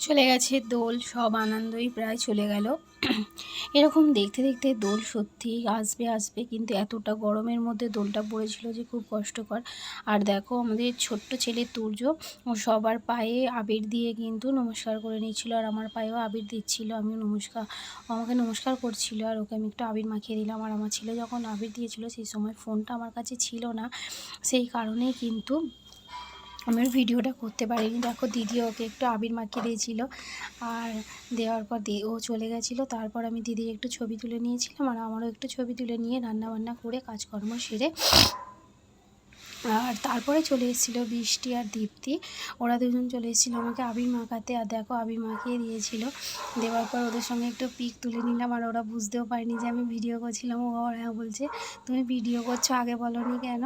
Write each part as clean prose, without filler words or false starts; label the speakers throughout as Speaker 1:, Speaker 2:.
Speaker 1: চলে গেছে দোল, সব আনন্দই প্রায় চলে গেল। এরকম দেখতে দেখতে দোল সত্যি আসবে আসবে, কিন্তু এতটা গরমের মধ্যে দোলটা পড়েছিল যে খুব কষ্টকর। আর দেখো আমাদের ছোট্ট ছেলে তুর্য, ও সবার পায়ে আবির দিয়ে কিন্তু নমস্কার করে নিচ্ছিল, আর আমার পায়েও আবির দিচ্ছিল। আমাকে নমস্কার করছিল, আর ওকে আমি একটু আবির মাখিয়ে দিলাম। আর আমার ছেলে যখন আবির দিয়েছিল সেই সময় ফোনটা আমার কাছে ছিল না, সেই কারণেই কিন্তু আমি ভিডিওটা করতে পারিনি। দেখো দিদি ওকে একটু আবির মাখিয়ে দিয়েছিল, আর দেওয়ার পর ও চলে গেছিলো। তারপর আমি দিদির একটু ছবি তুলে নিয়েছিলাম, আর আমারও একটু ছবি তুলে নিয়ে রান্নাবান্না করে কাজকর্ম সেরে আর তারপরে চলে এসেছিলো বৃষ্টি আর দীপ্তি। ওরা দুজন চলে এসেছিলো আমাকে আবির মাখাতে, আর দেখো আবির মাখিয়ে দিয়েছিল। দেওয়ার পর ওদের সঙ্গে একটু পিক তুলে নিলাম, আর ওরা বুঝতেও পারেনি যে আমি ভিডিও করছিলাম। ওরা বলছে তুমি ভিডিও করছো, আগে বলোনি কেন?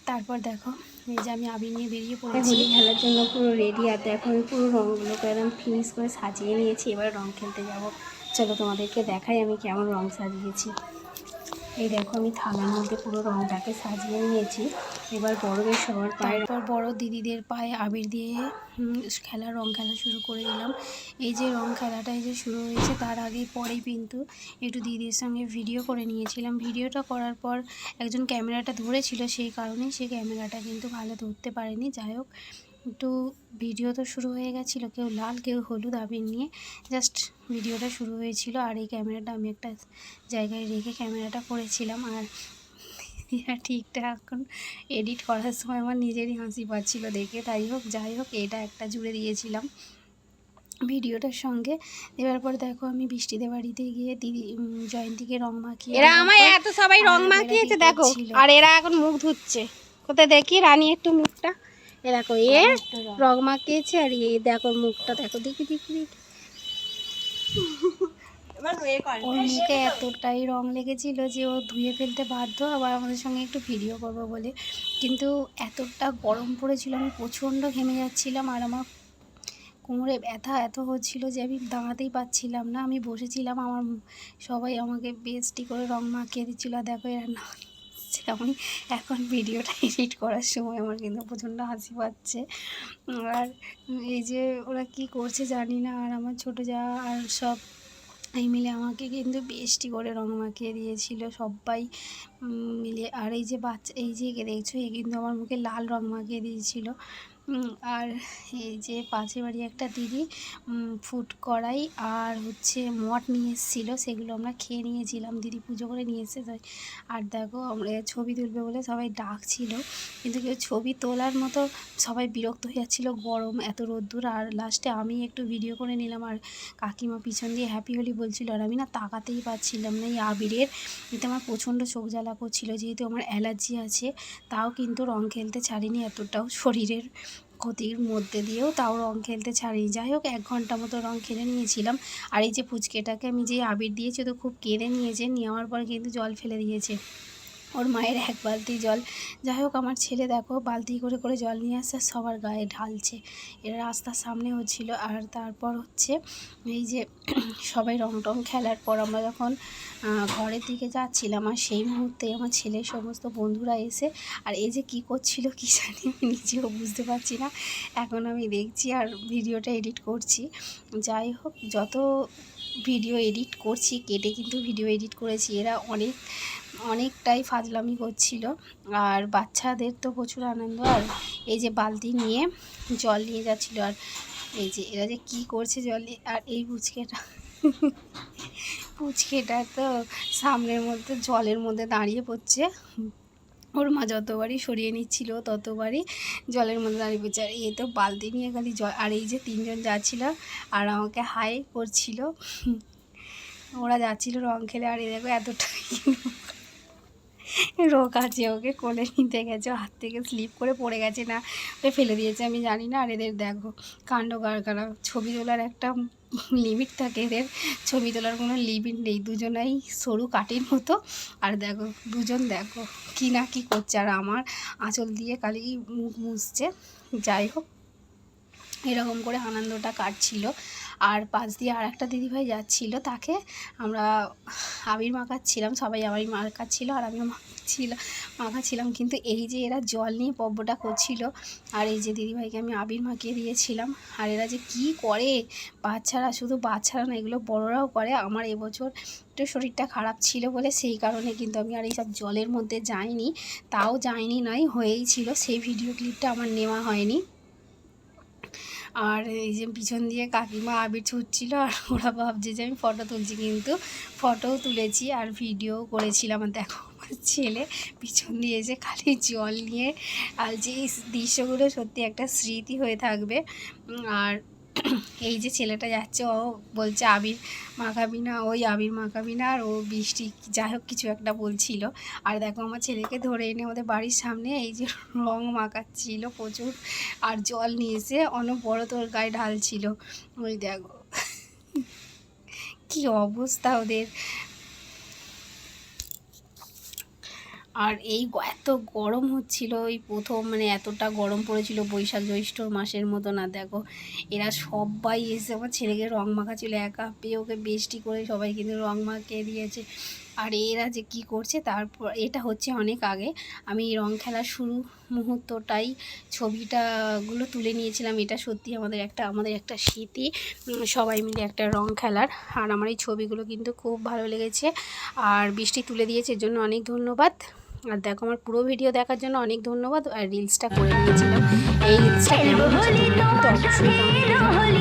Speaker 1: তারপর দেখো এই যে আমি আবির নিয়ে বেরিয়ে পড়েছি হোলি খেলার জন্য, পুরো রেডি। আর দেখো আমি পুরো রঙগুলোকে একদম ফিনিশ করে সাজিয়ে নিয়েছি, এবার রঙ খেলতে যাব। চলো তোমাদেরকে দেখাই আমি কেমন রঙ সাজিয়েছি। এই দেখো আমি থালার মধ্যে পুরো রঙটাকে সাজিয়ে নিয়েছি। এবার বড়দের সবার পায়ে, তারপর বড় দিদিদের পায়ে আবির দিয়ে রঙ খেলা শুরু করে দিলাম। এই যে রঙ খেলাটা এই যে শুরু হয়েছে, তার আগেই পরেই কিন্তু একটু দিদির সঙ্গে ভিডিও করে নিয়েছিলাম। ভিডিওটা করার পর একজন ক্যামেরাটা ধরেছিল, সেই কারণেই সে ক্যামেরাটা কিন্তু ভালো ধরতে পারেনি। যাই হোক, একটু ভিডিও তো শুরু হয়ে গেছিলো, কেউ লাল কেউ হলুদ আবির নিয়ে জাস্ট ভিডিওটা শুরু হয়েছিল। আর এই ক্যামেরাটা আমি একটা জায়গায় রেখে ক্যামেরাটা করেছিলাম। আর ঠিকঠাক এখন এডিট করার সময় আমার নিজেরই হাসি পাচ্ছিল দেখে। যাই হোক এটা একটা জুড়ে দিয়েছিলাম ভিডিওটার সঙ্গে। দেওয়ার পর দেখো আমি বৃষ্টিদের বাড়িতে গিয়ে দিদি জয়ন্তীকে রং মাখিয়ে,
Speaker 2: এরা আমায় এত সবাই রং মাখিয়েছে দেখো, আর এরা এখন মুখ ধুচ্ছে। কোথায় দেখি রানী একটু মুখটা, এ দেখো এ রং মাখিয়েছে, আর এ দেখো মুখটা দেখো, দেখি দেখি দেখি
Speaker 1: ওর মুখে এতটাই রং লেগেছিল যে ও ধুয়ে ফেলতে বাধ্য, আবার আমাদের সঙ্গে একটু ভিডিও করবো বলে। কিন্তু এতটা গরম পড়েছিল, আমি প্রচণ্ড ঘেমে যাচ্ছিলাম, আর আমার কোমরে ব্যথা এত হচ্ছিল যে আমি দাঁড়াতেই পারছিলাম না। আমি বসেছিলাম, আমার সবাই আমাকে বেস্টি করে রং মাখিয়ে দিচ্ছিলো। দেখো এরা না, আমি এখন ভিডিওটা এডিট করার সময় আমার কিন্তু প্রচণ্ড হাসি পাচ্ছে। আর এই যে ওরা কি করছে জানি না, আর আমার ছোটো যা আর সব এই মিলে আমাকে কিন্তু বেশটি করে রং মাখিয়ে দিয়েছিল সবাই মিলে। আর এই যে বাচ্চা, এই যে দেখছো, এ কিন্তু আমার মুখে লাল রং মাখিয়ে দিয়েছিল। আর এই যে পাশের বাড়ি একটা দিদি ফুড কড়াই আর হচ্ছে মট নিয়ে এসেছিলো, সেগুলো আমরা খেয়ে নিয়েছিলাম। দিদি পুজো করে নিয়ে এসে। আর দেখো আমরা ছবি তুলবে বলে সবাই ডাকছিল, কিন্তু কেউ ছবি তোলার মতো, সবাই বিরক্ত হয়ে যাচ্ছিলো, গরম এত রোদ্দুর। আর লাস্টে আমি একটু ভিডিও করে নিলাম, আর কাকিমা পিছন দিয়ে হ্যাপি হোলি বলছিল, আর আমি না তাকাতেই পারছিলাম না এই আবিরের। এতে আমার প্রচণ্ড চোখ জ্বালা করছিলো, যেহেতু আমার অ্যালার্জি আছে। তাও কিন্তু রং খেলতে ছাড়িনি, এতটাও শরীরের ক্ষতির মধ্যে দিয়েও তাও রং খেলতে ছাড়িনি। যাই হোক 1 ঘন্টা মতো রং খেলে নিয়েছিলাম। আর এই যে পুচকেটাকে আমি যে আবির দিয়েছি, তো খুব কেঁদে নিয়েছে, নেওয়ার পর কিন্তু জল ফেলে দিয়েছে, ওর মায়ের 1 বালতি জল। যাই হোক আমার ছেলে দেখো বালতি করে করে জল নিয়ে আসছে, সবার গায়ে ঢালছে। এরা রাস্তার সামনে হচ্ছিলো। আর তারপর হচ্ছে এই যে সবাই রং টং খেলার পর আমরা যখন ঘরের দিকে যাচ্ছিলাম, আর সেই মুহূর্তে আমার ছেলের সমস্ত বন্ধুরা এসে, আর এই যে কী করছিল কী জানি, আমি নিজেও বুঝতে পারছি না। এখন আমি দেখছি আর ভিডিওটা এডিট করছি। যাই হোক, যত ভিডিও এডিট করছি কেটে কিন্তু ভিডিও এডিট করেছি। এরা অনেকটাই ফাজলামি করছিল, আর বাচ্চাদের তো প্রচুর আনন্দ। আর এই যে বালতি নিয়ে জল নিয়ে যাচ্ছিলো, আর এই যে এরা যে কী করছে জল নিয়ে। আর এই পুচকেটা তো সামনের মধ্যে জলের মধ্যে দাঁড়িয়ে পড়ছে, ওর মা যতবারই সরিয়ে নিচ্ছিল ততবারই জলের মধ্যে দাঁড়িয়ে পড়ছে। আর এই তো বালতি নিয়ে খালি জল। আর এই যে 3 জন যাচ্ছিল আর আমাকে হাই করছিল, ওরা যাচ্ছিল রং খেলে। আর এই দেখো এতটাই রোগ আছে, ওকে কোলে নিতে গেছে, হাত থেকে স্লিপ করে পড়ে গেছে, না ফেলে দিয়েছে আমি জানি না। আর এদের দেখো কাণ্ড কারখানা, ছবি তোলার একটা লিমিট থাকে, এদের ছবি তোলার কোনো লিমিট নেই। দুজনাই সরু কাটির মতো। আর দেখো দুজন দেখো কি না কি করছে, আর আমার আঁচল দিয়ে খালি মুখ মুছছে। যাই হোক এরকম করে আনন্দটা কাটছিল। আর পাশ দিয়ে আর একটা দিদিভাই যাচ্ছিল, তাকে আমরা আবির মাখাচ্ছিলাম, সবাই আবির মাখাচ্ছিল আর আমিও মাখাচ্ছিলাম। কিন্তু এই যে এরা জল নিয়ে পব্বটা করছিল আর এই যে দিদিভাইকে আমি আবির মাখিয়ে দিয়েছিলাম। আর এরা যে কি করে, বাচ্চারা, শুধু বাচ্চারা না, এগুলো বড়রাও করে। আমার এবছর একটু শরীরটা খারাপ ছিল বলে সেই কারণে কিন্তু আমি আর এইসব জলের মধ্যে যাইনি। তাও যাইনি নয়, হয়েই ছিল, সেই ভিডিও ক্লিপটা আমার নেওয়া হয়নি। আর এই যে পিছন দিয়ে কাকিমা আবির ছুটছিল আর ওরা ভাবছে যে আমি ফটো তুলছি, কিন্তু ফটোও তুলেছি আর ভিডিও করেছিলাম। আর দেখো আমার ছেলে পিছন দিয়ে এসে খালি জল নিয়ে, আর যে এই দৃশ্যগুলো সত্যি একটা স্মৃতি হয়ে থাকবে। আর এই যে ছেলেটা যাচ্ছে, ও বলছে আবির মাখাবি না, ওই আবির মাখাবি না, আর ও বৃষ্টি যাই হোক কিছু একটা বলছিল। আর দেখো আমার ছেলেকে ধরে এনে আমাদের বাড়ির সামনে এই যে রং মাখাচ্ছিল প্রচুর, আর জল নিয়ে এসে অনবরত ওর গায়ে ঢালছিল। ওই দেখো কি অবস্থা ওদের। আর এই এত গরম হচ্ছিল, এই প্রথম মানে এতটা গরম পড়েছিল বৈশাখ জ্যৈষ্ঠ মাসের মতো না। দেখো এরা সবাই এসে আমার ছেলেকে রং মাখাচ্ছিল, একা পেয়ে ওকে বেষ্টি করে সবাই কিন্তু রং মাখিয়ে দিয়েছে। আর এরা যে কি করছে, তারপর এটা হচ্ছে অনেক আগে, আমি রং খেলার শুরু মুহূর্তটাই ছবিটাগুলো তুলে নিয়েছিলাম। এটা সত্যি আমাদের একটা স্মৃতি, সবাই মিলে একটা রং খেলার। আর আমার এই ছবিগুলো কিন্তু খুব ভালো লেগেছে। আর বৃষ্টি তুলে দিয়েছে, এর জন্য অনেক ধন্যবাদ। আর দেখো আমার পুরো ভিডিও দেখার জন্য অনেক ধন্যবাদ। আর রিলসটা করে নিয়েছিলাম, এই রিলসটা কেমন হচ্ছে তোমরা কিন্তু অবশ্যই কমেন্টে জানাবে।